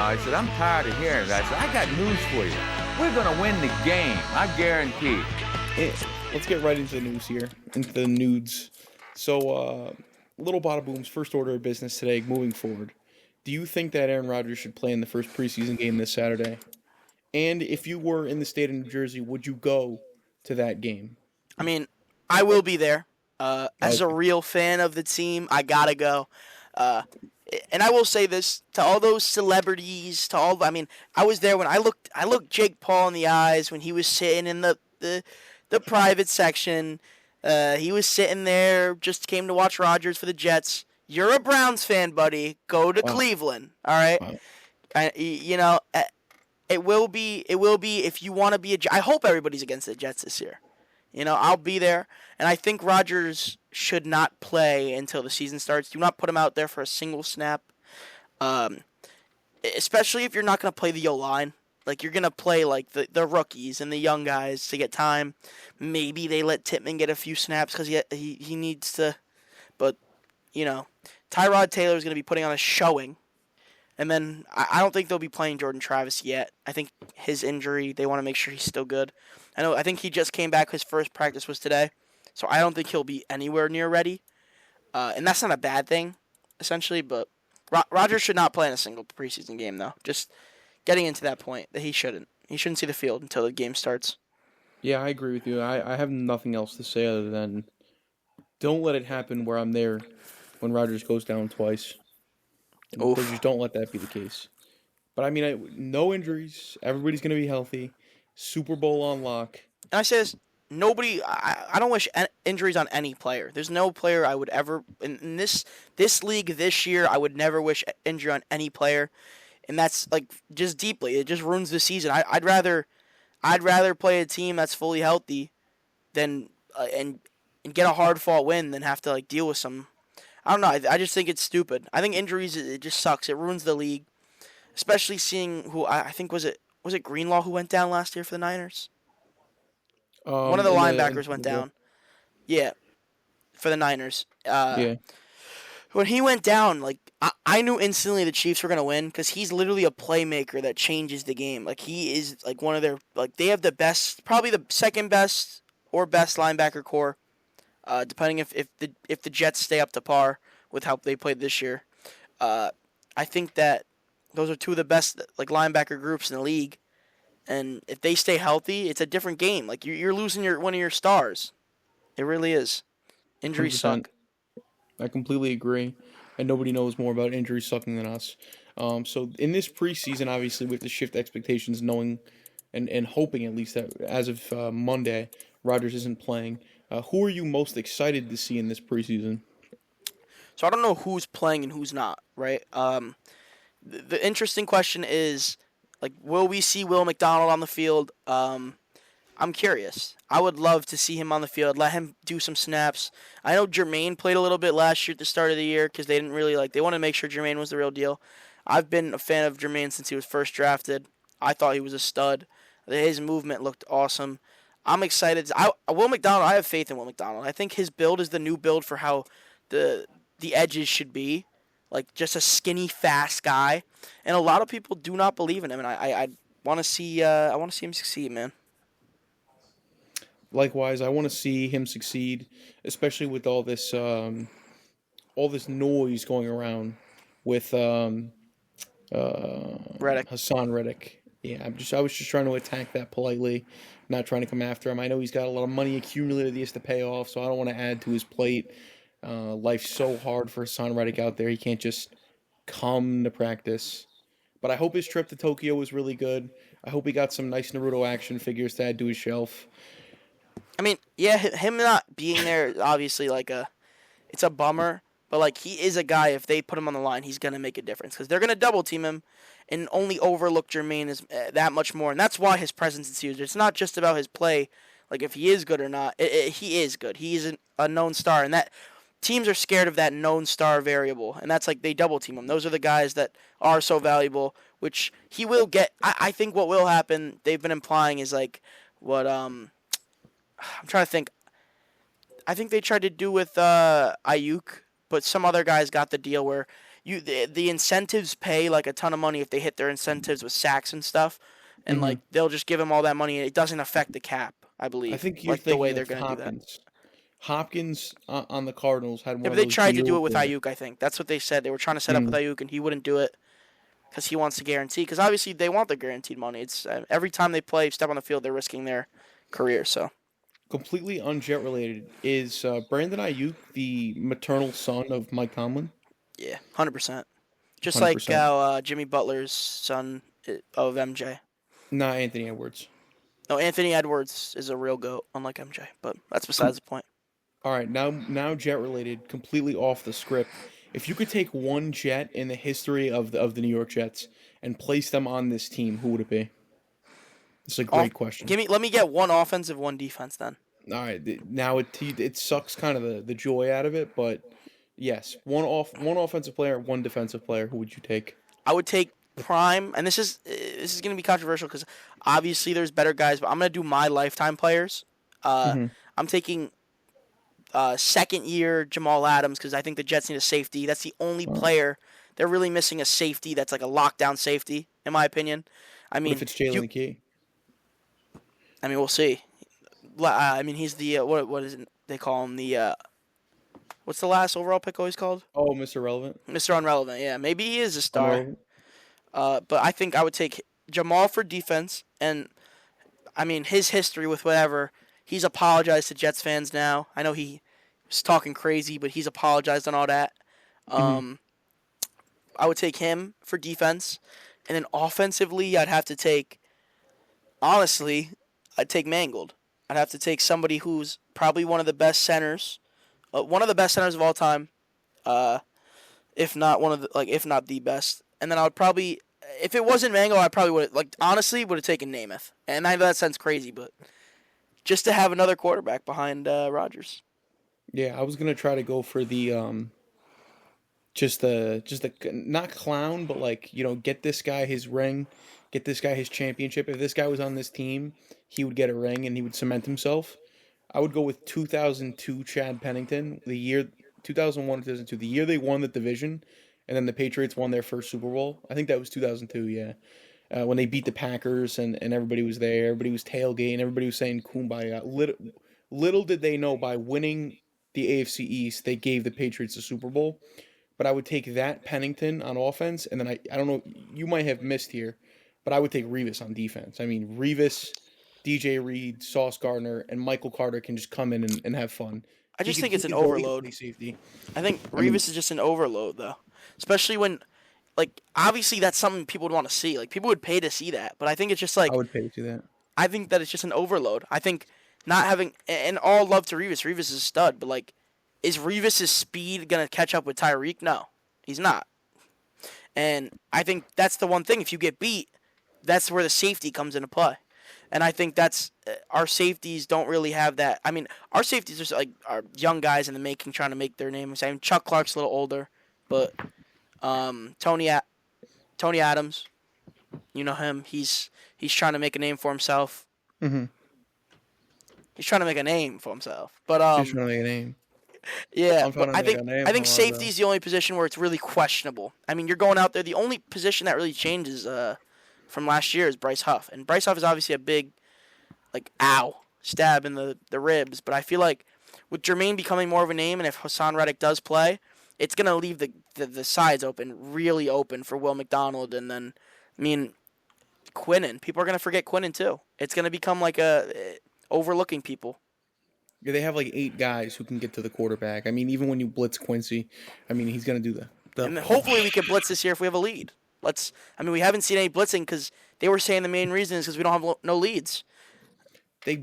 I said, I'm tired of hearing that. I said, I got news for you. We're going to win the game. I guarantee. Let's get right into the news here, into the nudes. So, Little Bada Boom's first order of business today, moving forward. Do you think that Aaron Rodgers should play in the first preseason game this Saturday? And if you were in the state of New Jersey, would you go to that game? I mean, I will be there. As a real fan of the team, I gotta go. And I will say this to all those celebrities, I was there when I looked Jake Paul in the eyes when he was sitting in the private section. He was sitting there, just came to watch Rodgers for the Jets. You're a Browns fan, buddy. Go to Cleveland, all right? Wow. It will be if you want to be I hope everybody's against the Jets this year. I'll be there, and I think Rodgers should not play until the season starts. Do not put him out there for a single snap, especially if you're not going to play the O-line. Like, you're going to play, like, the rookies and the young guys to get time. Maybe they let Tippmann get a few snaps because he needs to. But, Tyrod Taylor is going to be putting on a showing. And then I don't think they'll be playing Jordan Travis yet. I think his injury, they want to make sure he's still good. I think he just came back. His first practice was today. So I don't think he'll be anywhere near ready. And that's not a bad thing, essentially. But Rodgers should not play in a single preseason game, though. Just getting into that point that he shouldn't. He shouldn't see the field until the game starts. Yeah, I agree with you. I have nothing else to say other than don't let it happen where I'm there when Rodgers goes down twice. Just don't let that be the case. But, I mean, no injuries. Everybody's going to be healthy. Super Bowl on lock. And I say this, I don't wish injuries on any player. There's no player I would ever, in this league this year, I would never wish injury on any player. And that's, like, just deeply. It just ruins the season. I'd rather play a team that's fully healthy than and get a hard-fought win than have to, like, deal with some. I don't know. I just think it's stupid. I think injuries, it just sucks. It ruins the league, especially seeing who I think was it Greenlaw who went down last year for the Niners. One of the linebackers went down. Yeah, for the Niners. Yeah. When he went down, like I knew instantly the Chiefs were gonna win because he's literally a playmaker that changes the game. Like he is like one of their they have the best, probably the second best or best linebacker core. Depending if the Jets stay up to par with how they played this year, I think that those are two of the best linebacker groups in the league, and if they stay healthy, it's a different game. Like you're losing one of your stars. It really is. Injuries 100%. suck. I completely agree, and nobody knows more about injuries sucking than us. So in this preseason, obviously we have to shift expectations, knowing and hoping at least that as of Monday, Rodgers isn't playing. Who are you most excited to see in this preseason? So I don't know who's playing and who's not, right? The interesting question is, will we see Will McDonald on the field? I'm curious. I would love to see him on the field, let him do some snaps. I know Jermaine played a little bit last year at the start of the year because they didn't really they wanted to make sure Jermaine was the real deal. I've been a fan of Jermaine since he was first drafted. I thought he was a stud. His movement looked awesome. I'm excited. Will McDonald, I have faith in Will McDonald. I think his build is the new build for how the edges should be. Like just a skinny, fast guy. And a lot of people do not believe in him. And I want to see him succeed, man. Likewise, I want to see him succeed, especially with all this noise going around with Reddick. Hassan Reddick. Yeah, I was just trying to attack that politely, not trying to come after him. I know he's got a lot of money accumulated that he has to pay off, so I don't want to add to his plate. Life's so hard for Hassan Reddick out there. He can't just come to practice. But I hope his trip to Tokyo was really good. I hope he got some nice Naruto action figures to add to his shelf. I mean, yeah, him not being there is obviously it's a bummer. But he is a guy, if they put him on the line, he's going to make a difference. Because they're going to double team him and only overlook Jermaine is that much more. And that's why his presence is huge. It's not just about his play, if he is good or not. He is good. He is a known star. And that teams are scared of that known star variable. And that's they double team him. Those are the guys that are so valuable, which he will get. I think what will happen, they've been implying, is what I'm trying to think. I think they tried to do with Ayuk. But some other guys got the deal where the incentives pay like a ton of money if they hit their incentives with sacks and stuff, and like they'll just give him all that money and it doesn't affect the cap. I I believe think you're like the way thinking they're of going to do that. Hopkins. Hopkins on the Cardinals had Yeah, one but of they those tried to do it deals with where Ayuk. I think that's what they said. They were trying to set up with Ayuk, and he wouldn't do it because he wants to guarantee. Because obviously they want the guaranteed money. It's every time they play, step on the field, they're risking their career. So completely unjet related. Is Brandon Ayuk the maternal son of Mike Tomlin? yeah, 100%. Just like 100%. how Jimmy Butler's son of MJ. Not Anthony Edwards. No, Anthony Edwards is a real goat, unlike MJ. But that's besides the point. All right, now jet related, completely off the script. If you could take one Jet in the history of the New York Jets and place them on this team, who would it be? It's a great question. Let me get one offensive, one defense then. All right, now it sucks kind of the joy out of it, but yes, one offensive player, one defensive player. Who would you take? I would take prime, and this is going to be controversial because obviously there's better guys, but I'm going to do my lifetime players. I'm taking second year Jamal Adams because I think the Jets need a safety. That's the only player they're really missing, a safety that's like a lockdown safety, in my opinion. I mean, what if it's Jalen Key? I mean, we'll see. I mean, he's the what is it? They call him the what's the last overall pick always called? Oh, Mr. Relevant. Mr. Unrelevant. Yeah, maybe he is a star. But I think I would take Jamal for defense, and I mean his history with whatever. He's apologized to Jets fans now. I know he was talking crazy, but he's apologized on all that. I would take him for defense, and then offensively, I'd have to take. Honestly, I'd take Mangold. I'd have to take somebody who's probably one of the best centers of all time, if not the best. And then I would probably, if it wasn't Mangold, I probably would have taken Namath. And I know that sounds crazy, but just to have another quarterback behind Rodgers. Yeah, I was gonna try to go for the just the not clown, but get this guy his ring, get this guy his championship. If this guy was on this team, he would get a ring and he would cement himself. I would go with 2002 Chad Pennington, the year 2001 2002, the year they won the division, and then the Patriots won their first Super Bowl. I think that was 2002. Yeah, when they beat the Packers and everybody was there, everybody was tailgating, everybody was saying "Kumbaya." Little did they know by winning the AFC East, they gave the Patriots a Super Bowl. But I would take that Pennington on offense, and then I don't know, you might have missed here, but I would take Revis on defense. I mean, Revis, DJ Reed, Sauce Gardner, and Michael Carter can just come in and have fun. I just think it's an overload. Safety. I think Revis is just an overload, though. Especially when, obviously that's something people would want to see. People would pay to see that. But I think it's just I would pay to see that. I think that it's just an overload. I think not having, and all love to Revis. Revis is a stud, but is Revis' speed going to catch up with Tyreek? No, he's not. And I think that's the one thing. If you get beat, that's where the safety comes into play. And I think that's our safeties don't really have that. I mean, our safeties are young guys in the making, trying to make their names. I mean, Chuck Clark's a little older, but Tony Adams, you know him. He's trying to make a name for himself. Mm-hmm. He's trying to make a name for himself. But he's trying to make a name. Yeah, but I think safety is the only position where it's really questionable. I mean, you're going out there. The only position that really changes from last year is Bryce Huff, and Bryce Huff is obviously a big, stab in the ribs. But I feel like with Jermaine becoming more of a name, and if Hassan Reddick does play, it's gonna leave the sides really open for Will McDonald, and then Quinnen. People are gonna forget Quinnen too. It's gonna become overlooking people. Yeah, they have 8 guys who can get to the quarterback. I mean, even when you blitz Quincy, I mean, he's going to do that. And hopefully we can blitz this year if we have a lead. We haven't seen any blitzing because they were saying the main reason is because we don't have no leads. They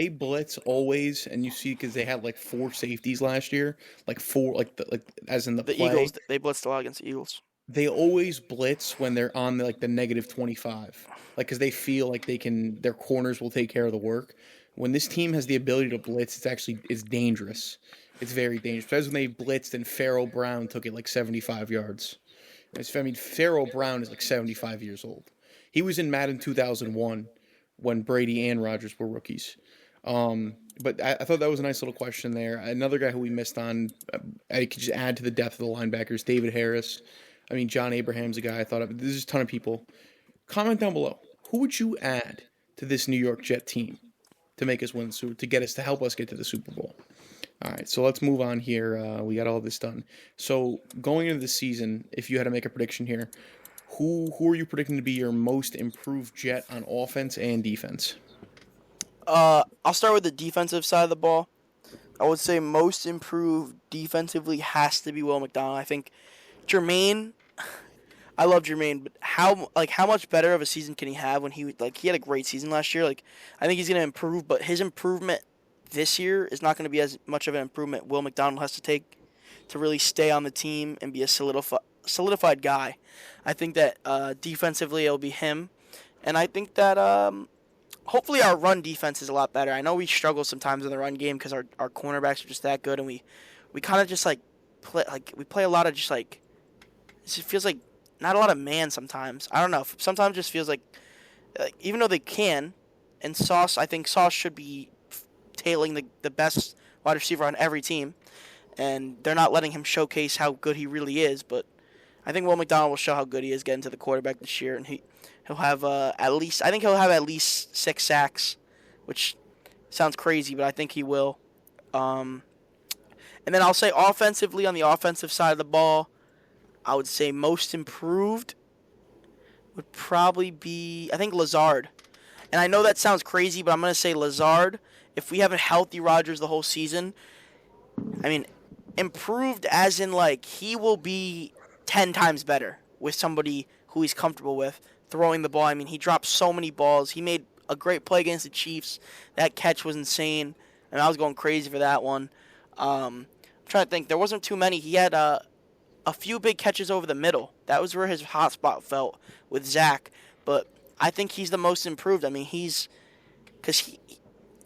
blitz always, and you see because they had 4 safeties last year, as in the play. Eagles. They blitzed a lot against the Eagles. They always blitz when they're on the negative 25, because they feel like their corners will take care of the work. When this team has the ability to blitz, it's dangerous. It's very dangerous. Because when they blitzed and Pharaoh Brown took it 75 yards. Pharaoh Brown is 75 years old. He was in Madden 2001 when Brady and Rodgers were rookies. But I thought that was a nice little question there. Another guy who we missed on, I could just add to the depth of the linebackers, David Harris. I mean, John Abraham's a guy I thought of. There's just a ton of people. Comment down below. Who would you add to this New York Jet team to make us win, to help us get to the Super Bowl? All right, so let's move on here. We got all this done. So going into the season, if you had to make a prediction here, who are you predicting to be your most improved Jet on offense and defense? I'll start with the defensive side of the ball. I would say most improved defensively has to be Will McDonald. I think Jermaine, I love Jermaine, but how much better of a season can he have when he had a great season last year? I think he's gonna improve, but his improvement this year is not gonna be as much of an improvement Will McDonald has to take to really stay on the team and be a solidified guy. I think that defensively it'll be him, and I think that hopefully our run defense is a lot better. I know we struggle sometimes in the run game because our cornerbacks are just that good, and we kind of just play a lot of just it just feels like not a lot of man sometimes. I don't know. Sometimes it just feels like even though they can, and I think Sauce should be tailing the best wide receiver on every team, and they're not letting him showcase how good he really is. But I think Will McDonald will show how good he is getting to the quarterback this year, and he'll have at least 6 sacks, which sounds crazy, but I think he will. And then I'll say offensively, on the offensive side of the ball, I would say most improved would probably be, I think, Lazard. And I know that sounds crazy, but I'm going to say Lazard. If we have a healthy Rodgers the whole season, I mean, improved as in he will be 10 times better with somebody who he's comfortable with throwing the ball. I mean, he dropped so many balls. He made a great play against the Chiefs. That catch was insane, and I was going crazy for that one. I'm trying to think. There wasn't too many. He had a few big catches over the middle. That was where his hot spot felt with Zach. But I think he's the most improved. I mean, because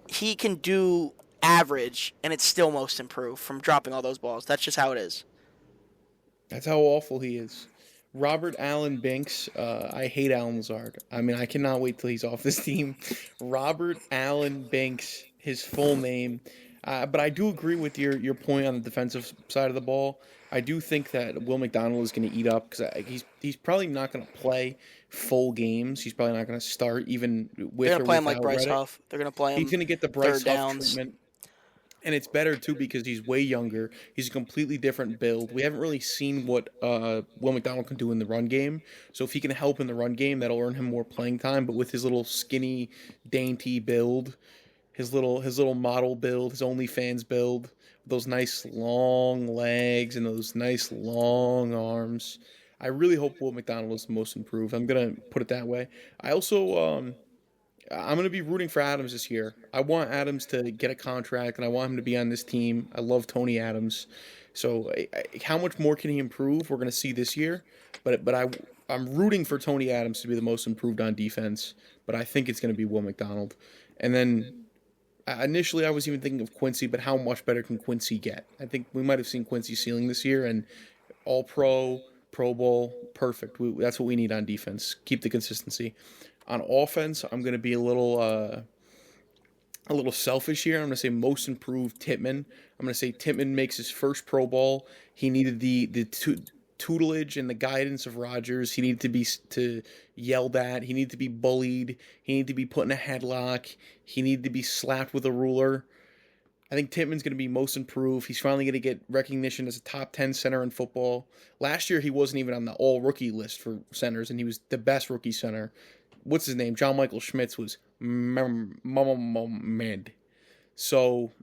he can do average, and it's still most improved from dropping all those balls. That's just how it is. That's how awful he is. Robert Allen Banks. I hate Alan Lazard. I mean, I cannot wait till he's off this team. Robert Allen Banks, his full name. But I do agree with your point on the defensive side of the ball. I do think that Will McDonald is going to eat up because he's probably not going to play full games. He's probably not going to start even with. They're going to play him like Bryce Huff. They're going to play him. He's going to get the Bryce Huff downs. treatment. And it's better, too, because he's way younger. He's a completely different build. We haven't really seen what Will McDonald can do in the run game. So if he can help in the run game, that'll earn him more playing time. But with his little skinny, dainty build, his little model build, his OnlyFans build, those nice long legs and those nice long arms, I really hope Will McDonald is the most improved. I'm going to put it that way. I also... I'm going to be rooting for Adams this year. I want Adams to get a contract, and I want him to be on this team. I love Tony Adams. So how much more can he improve? We're going to see this year. But I'm rooting for Tony Adams to be the most improved on defense. But I think it's going to be Will McDonald. And then initially I was even thinking of Quincy, but how much better can Quincy get? I think we might have seen Quincy's ceiling this year, and All-Pro, Pro Bowl, perfect. That's what we need on defense. Keep the consistency. On offense, I'm going to be a little selfish here. I'm going to say most improved Tittman. I'm going to say Tittman makes his first Pro Bowl. He needed the tutelage and the guidance of Rodgers. He needed to be yelled at. He needed to be bullied. He needed to be put in a headlock. He needed to be slapped with a ruler. I think Tittman's going to be most improved. He's finally going to get recognition as a top 10 center in football. Last year, he wasn't even on the all-rookie list for centers, and he was the best rookie center. What's his name? John Michael Schmitz was mad. So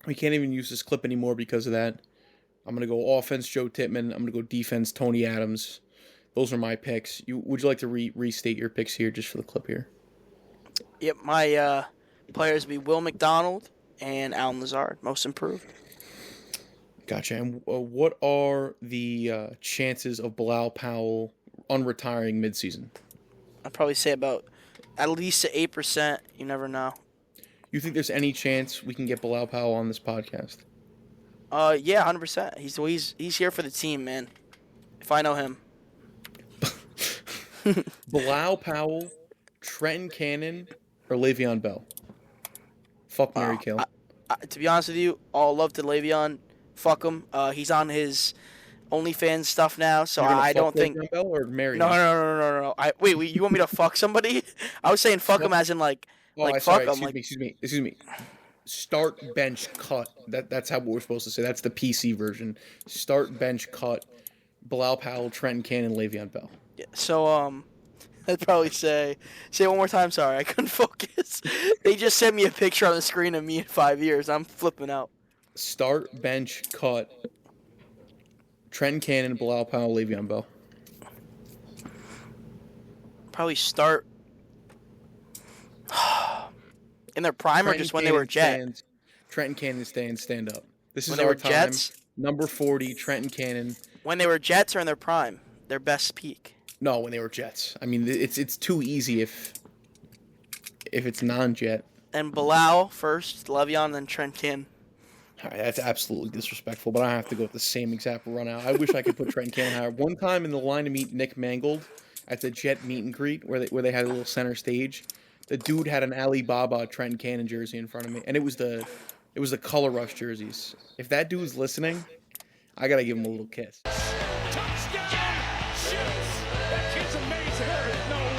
we can't even use this clip anymore because of that. I'm going to go offense, Joe Tittman. I'm going to go defense, Tony Adams. Those are my picks. Would you like to restate your picks here just for the clip here? Yep, my players would be Will McDonald and Alan Lazard, most improved. Gotcha. And what are the chances of Billal Powell unretiring midseason? I'd probably say about at least 8%. You never know. You think there's any chance we can get Billal Powell on this podcast? Yeah, 100%. He's here for the team, man. If I know him. Billal Powell, Trenton Cannon, or Le'Veon Bell? Fuck Mary Kill. To be honest with you, all love to Le'Veon. Fuck him. He's on his OnlyFans stuff now, so I don't think. Le'Veon Bell or marry No, him? no. Wait, you want me to fuck somebody? I was saying fuck him as in like fuck him. Excuse me. Start, bench, cut. That's how we're supposed to say. That's the PC version. Start, bench, cut. Bilal Powell, Trenton Cannon, Le'Veon Bell. Yeah, so I'd probably say it one more time. Sorry, I couldn't focus. They just sent me a picture on the screen of me in 5 years. I'm flipping out. Start, bench, cut. Trenton Cannon, Bilal Powell, Le'Veon Bell. Probably start in their prime or just when they were Jets. Trenton Cannon stand up. This is When they our were time. Jets? Number 40, Trenton Cannon. When they were Jets or in their prime, their best peak. No, when they were Jets. I mean, it's too easy if it's non-Jet. And Bilal first, Le'Veon, then Trent Cannon. All right, that's absolutely disrespectful, but I have to go with the same exact run out. I wish I could put Trent Cannon higher. One time in the line to meet Nick Mangold at the Jet meet and greet where they had a little center stage, the dude had an Alibaba Trent Cannon jersey in front of me, and it was the Color Rush jerseys. If that dude's listening, I gotta give him a little kiss. Touchdown! Shoots! That kid's amazing. There is no